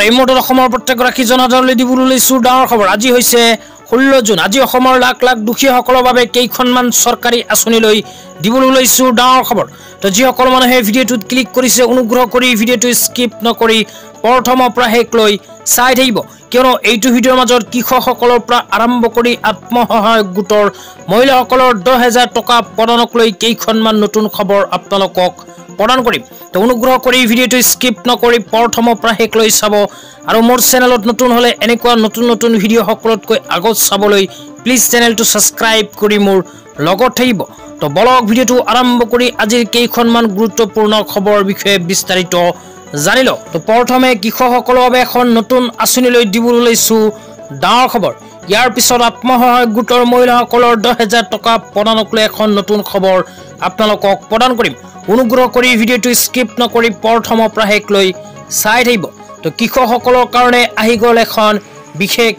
এই মুহূৰ্তত অসমৰ প্ৰত্যেকগৰাকী জনসাধাৰণলৈ দিবলৈ লৈছো ডাঙৰ খবৰ। আজি হৈছে 16 জুন। আজি অসমৰ লাখ লাখ দুখীয়াসকলৰ বাবে কেইখনমান চৰকাৰী আঁচনি লৈ দিবলৈ লৈছো ডাঙৰ খবৰ। তো যিসকল মানুহে ভিডিঅ'টোত ক্লিক কৰিছে অনুগ্ৰহ কৰি ভিডিঅ'টো স্কিপ নকৰি প্ৰথমৰ পৰা শেষ লৈ চাই থাকিব, কিয়নো এইটো ভিডিঅ'ৰ মাজত কৃষকসকলৰ পৰা আৰম্ভ কৰি আত্মসহায়ক গোটৰ মহিলাসকলৰ 10,000 টকা প্ৰদানক লৈ কেইখনমান নতুন খবৰ আপোনালোকক প্ৰদান কৰিম। তো অনুগ্ৰহ কৰি ভিডিঅ'টো স্কিপ নকৰি প্ৰথমৰ পৰা শেষ লৈ চাব, আৰু মোৰ চেনেলত নতুন হলে এনেকুৱা নতুন নতুন ভিডিঅ' সকলোতকৈ আগত চাবলৈ প্লিজ চেনেলটো ছাবস্ক্ৰাইব কৰি মোৰ লগত থাকিব। তো বলক ভিডিঅ'টো আৰম্ভ কৰি আজিৰ কেইখনমান গুৰুত্বপূৰ্ণ খবৰৰ বিষয়ে বিস্তাৰিত জানি লওঁ। তো প্ৰথমে কৃষকসকলৰ বাবে এখন নতুন আঁচনি লৈ দিবলৈ লৈছো ডাঙৰ খবৰ। ইয়াৰ পিছত আত্মসহায়ক গোটৰ মহিলাসকলৰ 10,000 টকা প্ৰদানক লৈ এখন নতুন খবৰ আপোনালোকক প্ৰদান কৰিম। অনুগ্ৰহ কৰি ভিডিঅ'টো স্কিপ নকৰি প্ৰথমৰ পৰা শেষ লৈ চাই থাকিব। তো কৃষকসকলৰ কাৰণে আহি গ'ল এখন বিশেষ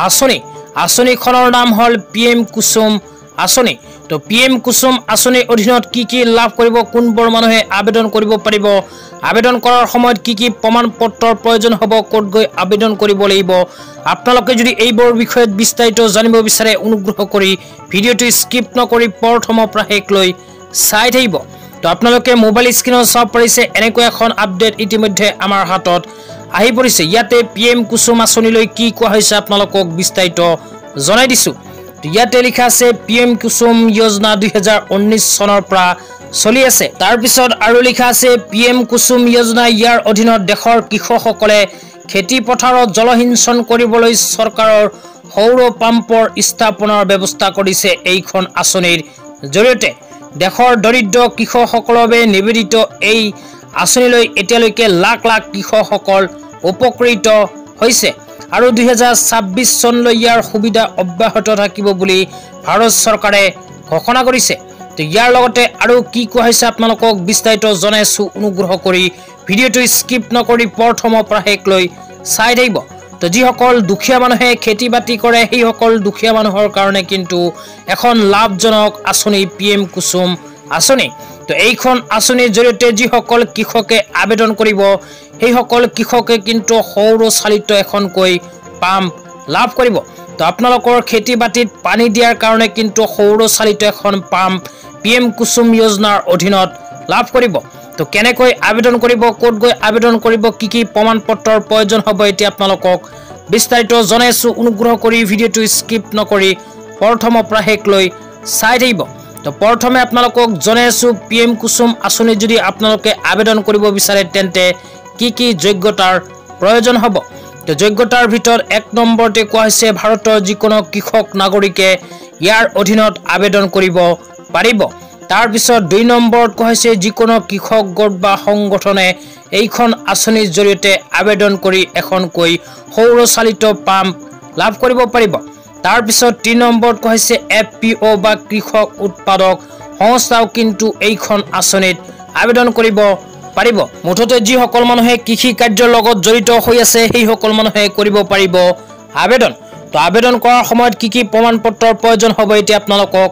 আঁচনি। আঁচনিখনৰ নাম হ'ল PM কুসুম আঁচনি। তো PM কুসুম আঁচনিৰ অধীনত কি লাভ কৰিব, কোনবোৰ মানুহে আবেদন কৰিব পাৰিব, আবেদন কৰাৰ সময়ত কি প্ৰমাণ পত্ৰৰ প্ৰয়োজন হ'ব, ক'ত গৈ আবেদন কৰিব লাগিব, আপোনালোকে যদি এইবোৰ বিষয়ত বিস্তাৰিত জানিব বিচাৰে অনুগ্ৰহ কৰি ভিডিঅ'টো স্কিপ নকৰি প্ৰথমৰ পৰা শেষ লৈ চাই থাকিব। তো আপোনালোকে মোবাইল স্ক্ৰীনত চাব পাৰিছে এনেকুৱা এখন আপডেট ইতিমধ্যে আমাৰ হাতত আহি পৰিছে। ইয়াতে PM কুসুম আঁচনিলৈ কি কোৱা হৈছে আপোনালোকক বিস্তাৰিত জনাই দিছো। ইয়াতে লিখা আছে PM কুসুম যোজনা 2019 চনৰ পৰা চলি আছে। তাৰ পিছত আৰু লিখা আছে PM কুসুম যোজনা, ইয়াৰ অধীনত দেশৰ কৃষকসকলে খেতি পথাৰত জলসিঞ্চন কৰিবলৈ চৰকাৰৰ সৌৰ পাম্পৰ স্থাপনৰ ব্যৱস্থা কৰিছে। এইখন আঁচনিৰ জৰিয়তে দেশৰ দৰিদ্ৰ কৃষকসকলৰ বাবে নিবেদিত এই আঁচনিলৈ এতিয়ালৈকে লাখ লাখ কৃষকসকল উপকৃত হৈছে, আৰু 2026 চনলৈ ইয়াৰ সুবিধা অব্যাহত থাকিব বুলি ভাৰত চৰকাৰে ঘোষণা কৰিছে। তো ইয়াৰ লগতে আৰু কি কোৱা হৈছে আপোনালোকক বিস্তাৰিত জনাইছো, অনুগ্ৰহ কৰি ভিডিঅ'টো স্কিপ নকৰি প্ৰথমৰ পৰা শেষ লৈ চাই থাকিব। তো যিসকল দুখীয়া মানুহে খেতি বাতি কৰে সেইসকল দুখীয়া মানুহৰ কাৰণে কিন্তু এখন লাভজনক আঁচনি PM কুসুম আঁচনি। তো এইখন আঁচনিৰ জৰিয়তে যিসকল কৃষকে আবেদন কৰিব সেইসকল কৃষকে কিন্তু সৌৰ চালিত এখনকৈ পাম্প লাভ কৰিব। তো আপোনালোকৰ খেতি বাতিত পানী দিয়াৰ কাৰণে কিন্তু সৌৰ চালিত এখন পাম্প PM কুসুম যোজনাৰ অধীনত লাভ কৰিব। তো কেনেকৈ আবেদন কৰিব, ক'ত গৈ আবেদন কৰিব, কি প্ৰমাণ পত্ৰৰ প্ৰয়োজন হ'ব, এতিয়া আপোনালোকক বিস্তাৰিত জনাইছো। অনুগ্ৰহ কৰি ভিডিঅ'টো স্কিপ নকৰি প্ৰথমৰ পৰা শেষ লৈ চাই থাকিব। তো প্ৰথমে আপোনালোকক জনাইছো PM কুসুম আঁচনি যদি আপোনালোকে আবেদন কৰিব বিচাৰে তেন্তে কি যোগ্যতাৰ প্ৰয়োজন হ'ব। তো যোগ্যতাৰ ভিতৰত 1 নম্বৰতে কোৱা হৈছে ভাৰতৰ যিকোনো কৃষক নাগৰিকে ইয়াৰ অধীনত আবেদন কৰিব পাৰিব। তাৰ পিছত 2 নম্বৰত কোৱা হৈছে যিকোনো কৃষক গোট বা সংগঠনে এইখন আঁচনিৰ জৰিয়তে আবেদন কৰি এখনকৈ সৌৰ চালিত পাম্প লাভ কৰিব পাৰিব। তাৰ পিছত 3 নম্বৰত কোৱা হৈছে FPO বা কৃষক উৎপাদক সংস্থাও কিন্তু এইখন আঁচনিত আবেদন কৰিব পাৰিব। মুঠতে যিসকল মানুহে কৃষি কাৰ্যৰ লগত জড়িত হৈ আছে সেইসকল মানুহে কৰিব পাৰিব আবেদন। তো আবেদন কৰাৰ সময়ত কি প্ৰমাণ পত্ৰৰ প্ৰয়োজন হ'ব এতিয়া আপোনালোকক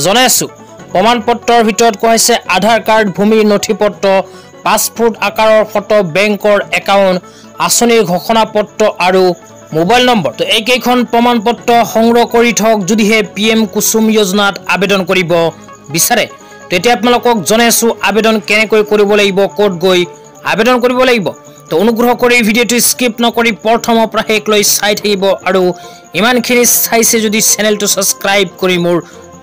জনাইছো। প্ৰমাণ পত্ৰৰ ভিতৰত কোৱা হৈছে আধাৰ কাৰ্ড, ভূমিৰ নথিপত্ৰ, 5 ফুট আকাৰৰ ফটো, বেংকৰ একাউণ্ট, আঁচনিৰ ঘোষণা পত্ৰ আৰু মোবাইল নম্বৰ। তো এইকেইখন প্ৰমাণ পত্ৰ সংগ্ৰহ কৰি থওক যদিহে PM কুসুম যোজনাত আবেদন কৰিব বিচাৰে। তেতিয়া আপোনালোকক জনাইছো আবেদন কেনেকৈ কৰিব লাগিব, ক'ত গৈ আবেদন কৰিব লাগিব। তো অনুগ্ৰহ কৰি ভিডিঅ'টো স্কিপ নকৰি প্ৰথমৰ পৰা শেষ লৈ চাই থাকিব, আৰু ইমানখিনি চাইছে যদি চেনেলটো ছাবস্ক্ৰাইব কৰি মোৰ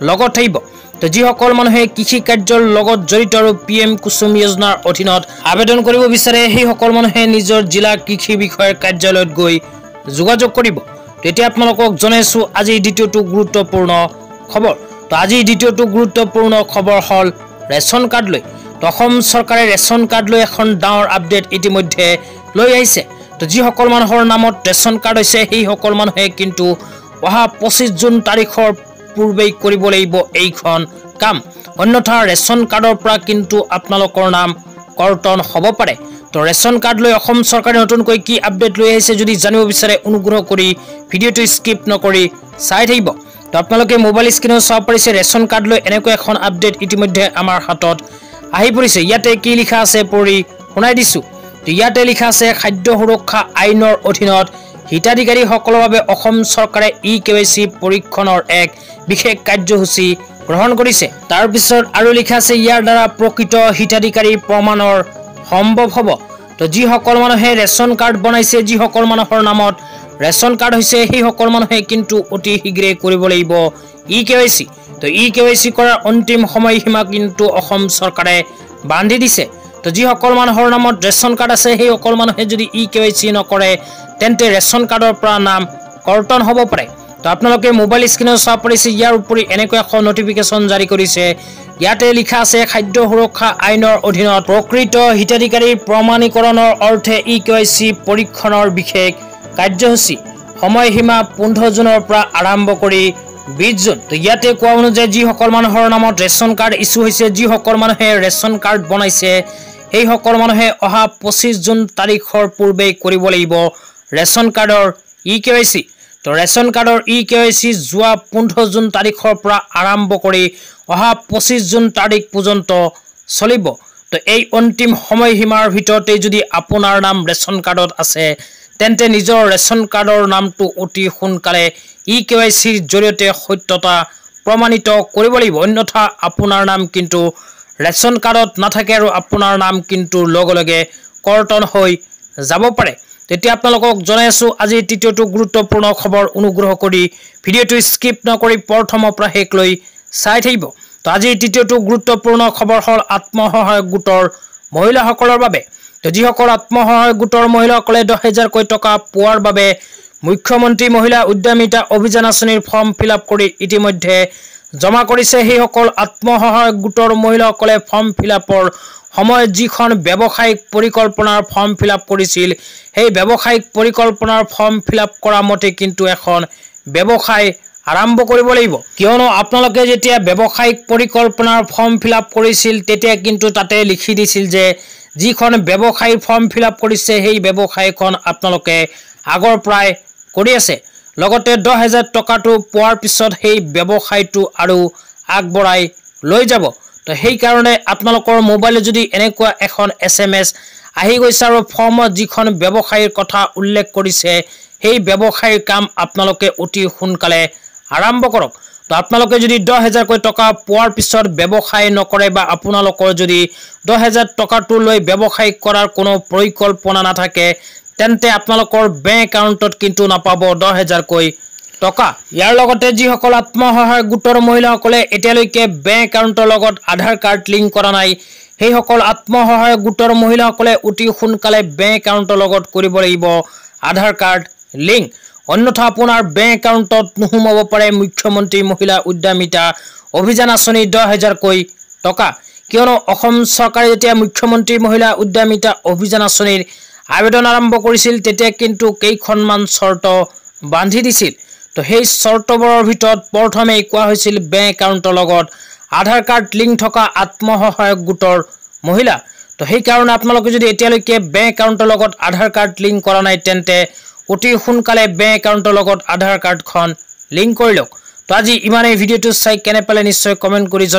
লগত থাকিব। তো যিসকল মানুহে কৃষি কাৰ্যৰ লগত জড়িত আৰু PM কুসুম যোজনাৰ অধীনত আবেদন কৰিব বিচাৰে সেইসকল মানুহে নিজৰ জিলা কৃষি বিষয়াৰ কাৰ্যালয়ত গৈ যোগাযোগ কৰিব। তেতিয়া আপোনালোকক জনাইছো আজিৰ দ্বিতীয়টো গুৰুত্বপূৰ্ণ খবৰ। তো আজিৰ দ্বিতীয়টো গুৰুত্বপূৰ্ণ খবৰ হ'ল ৰেচন কাৰ্ড লৈ। তো অসম চৰকাৰে ৰেচন কাৰ্ড লৈ এখন ডাঙৰ আপডেট ইতিমধ্যে লৈ আহিছে। তো যিসকল মানুহৰ নামত ৰেচন কাৰ্ড হৈছে সেইসকল মানুহে কিন্তু অহা 25 জুন তাৰিখৰ পূৰ্বেই কৰিব লাগিব এইখন কাম, অন্যথা ৰেচন কাৰ্ডৰ পৰা কিন্তু আপোনালোকৰ নাম কৰ্তন হ'ব পাৰে। তো ৰেচন কাৰ্ড লৈ অসম চৰকাৰে নতুনকৈ কি আপডেট লৈ আহিছে যদি জানিব বিচাৰে অনুগ্ৰহ কৰি ভিডিঅ'টো স্কিপ নকৰি চাই থাকিব। তো আপোনালোকে মোবাইল স্ক্ৰীনত চাব পাৰিছে ৰেচন কাৰ্ড লৈ এনেকুৱা এখন আপডেট ইতিমধ্যে আমাৰ হাতত আহি পৰিছে। ইয়াতে কি লিখা আছে পঢ়ি শুনাই দিছো। তো ইয়াতে লিখা আছে খাদ্য সুৰক্ষা আইনৰ অধীনত হিতাধিকাৰীসকলৰ বাবে অসম চৰকাৰে EKYC পৰীক্ষণৰ এক বিশেষ কাৰ্যসূচী গ্ৰহণ কৰিছে। তাৰ পিছত আৰু লিখা আছে ইয়াৰ দ্বাৰা প্ৰকৃত হিতাধিকাৰী প্ৰমাণৰ সম্ভৱ হ'ব। তো যিসকল মানুহে ৰেচন কাৰ্ড বনাইছে, যিসকল মানুহৰ নামত ৰেচন কাৰ্ড হৈছে, সেইসকল মানুহে কিন্তু অতি শীঘ্ৰে কৰিব লাগিব EKYC। তো EKYC কৰাৰ অন্তিম সময়সীমা কিন্তু অসম চৰকাৰে বান্ধি দিছে। তো যিসকল মানুহৰ নামত ৰেচন কাৰ্ড আছে, সেইসকল মানুহে যদি EKYC নকৰে তেন্তে ৰেচন কাৰ্ডৰ পৰা নাম কৰ্তন হ'ব পাৰে। তো আপোনালোকে মোবাইল স্ক্ৰীনত চাব পাৰিছে। ইয়াৰ উপৰি এনেকৈ এখন নটিফিকেশ্যন জাৰি কৰিছে। ইয়াতে লিখা আছে খাদ্য সুৰক্ষা আইনৰ অধীনত প্ৰকৃত হিতাধিকাৰীৰ প্ৰমাণীকৰণৰ অৰ্থে EKYC পৰীক্ষণৰ বিশেষ কাৰ্যসূচী সময়সীমা 15 জুনৰ পৰা আৰম্ভ কৰি 20 জুন। তো ইয়াতে কোৱা অনুযায়ী যিসকল মানুহৰ নামত ৰেচন কাৰ্ড ইছ্যু হৈছে, যিসকল মানুহে ৰেচন কাৰ্ড বনাইছে, সেইসকল মানুহে অহা 25 জুন তাৰিখৰ পূৰ্বে কৰিব লাগিব ৰেচন কাৰ্ডৰ EKYC। তো ৰেচন কাৰ্ডৰ EKYC যোৱা 15 জুন তাৰিখৰ পৰা আৰম্ভ কৰি অহা 25 জুন তাৰিখ পৰ্যন্ত চলিব। তো এই অন্তিম সময়সীমাৰ ভিতৰতে যদি আপোনাৰ নাম ৰেচন কাৰ্ডত আছে তেন্তে নিজৰ ৰেচন কাৰ্ডৰ নামটো অতি সোনকালে EKYCৰ জৰিয়তে সত্যতা প্ৰমাণিত কৰিব লাগিব। অন্যথা আপোনাৰ নাম কিন্তু ৰেচন কাৰ্ডত নাথাকে আৰু আপোনাৰ নাম কিন্তু লগে লগে কৰ্তন হৈ যাব পাৰে। তেতিয়া আপোনালোকক জনাই আছো আজি তৃতীয়টো গুৰুত্বপূৰ্ণ খবৰ। অনুগ্ৰহ কৰি ভিডিঅ'টো স্কিপ নকৰি প্ৰথমৰ পৰা শেষলৈ চাই থাকিব। তো আজি তৃতীয়টো গুৰুত্বপূৰ্ণ খবৰ হ'ল আত্মসহায়ক গোটৰ মহিলাসকলৰ বাবে। তো যিসকল আত্মসহায়ক গোটৰ মহিলাসকলে 10,000কৈ টকা পোৱাৰ বাবে মুখ্যমন্ত্ৰী মহিলা উদ্যমিতা অভিযান আঁচনিৰ ফৰ্ম ফিল-আপ কৰি ইতিমধ্যে জমা কৰিছে, সেইসকল আত্মসহায়ক গোটৰ মহিলাসকলে ফৰ্ম ফিল-আপৰ সময়ত যিখন ব্যৱসায়িক পৰিকল্পনাৰ ফৰ্ম ফিল-আপ কৰিছিল, সেই ব্যৱসায়িক পৰিকল্পনাৰ ফৰ্ম ফিল-আপ কৰা মতে কিন্তু এখন ব্যৱসায় আৰম্ভ কৰিব লাগিব। কিয়নো আপোনালোকে যেতিয়া ব্যৱসায়িক পৰিকল্পনাৰ ফৰ্ম ফিল-আপ কৰিছিল তেতিয়া কিন্তু তাতে লিখি দিছিল যে যিখন ব্যৱসায়ী ফৰ্ম ফিল-আপ কৰিছে সেই ব্যৱসায়খন আপোনালোকে আগৰ পৰাই কৰি আছে। লগতে 10,000 টকাটো পোৱাৰ পিছত সেই ব্যৱসায়টো আৰু আগবঢ়াই লৈ যাব। তো সেইকাৰণে আপোনালোকৰ মোবাইলত যদি এনেকুৱা এখন SMS আহি গৈছে আৰু ফৰ্মত যিখন ব্যৱসায়ীৰ কথা উল্লেখ কৰিছে সেই ব্যৱসায়ীৰ কাম আপোনালোকে অতি সোনকালে আৰম্ভ কৰক। তো আপোনালোকে যদি 10,000কৈ টকা পোৱাৰ পিছত ব্যৱসায় নকৰে বা আপোনালোকৰ যদি 10,000 টকাটো লৈ ব্যৱসায় কৰাৰ কোনো পৰিকল্পনা নাথাকে তেন্তে আপোনালোকৰ বেংক একাউণ্টত কিন্তু নাপাব 10,000কৈ টকা। ইয়াৰ লগতে যিসকল আত্মসহায়ক গোটৰ মহিলাসকলে এতিয়ালৈকে বেংক একাউণ্টৰ লগত আধাৰ কাৰ্ড লিংক কৰা নাই, সেইসকল আত্মসহায়ক গোটৰ মহিলাসকলে অতি সোনকালে বেংক একাউণ্টৰ লগত কৰিব লাগিব আধাৰ কাৰ্ড লিংক। অন্যথা আপোনাৰ বেংক একাউণ্টত নোসোমাব পাৰে মুখ্যমন্ত্ৰী মহিলা উদ্যমিতা অভিযান আঁচনি 10,000কৈ টকা। কিয়নো অসম চৰকাৰে যেতিয়া মুখ্যমন্ত্ৰী মহিলা উদ্যমিতা অভিযান আঁচনিৰ আবেদন আৰম্ভ কৰিছিল তেতিয়া কিন্তু কেইখনমান চৰ্ত বান্ধি দিছিল। তো সেই চৰ্তবোৰৰ ভিতৰত প্ৰথমে কোৱা হৈছিল বেংক একাউণ্টৰ লগত আধাৰ কাৰ্ড লিংক থকা আত্মসহায়ক গোটৰ মহিলা। তো সেইকাৰণে আপোনালোকে যদি এতিয়ালৈকে বেংক একাউণ্টৰ লগত আধাৰ কাৰ্ড লিংক কৰা নাই তেন্তে অতি সোনকালে বেংক একাউণ্টৰ লগত আধাৰ কাৰ্ডখন লিংক কৰি লওক। তো আজি ইমানেই। ভিডিঅ'টো চাই কেনে পালে নিশ্চয় কমেণ্ট কৰি জনাই।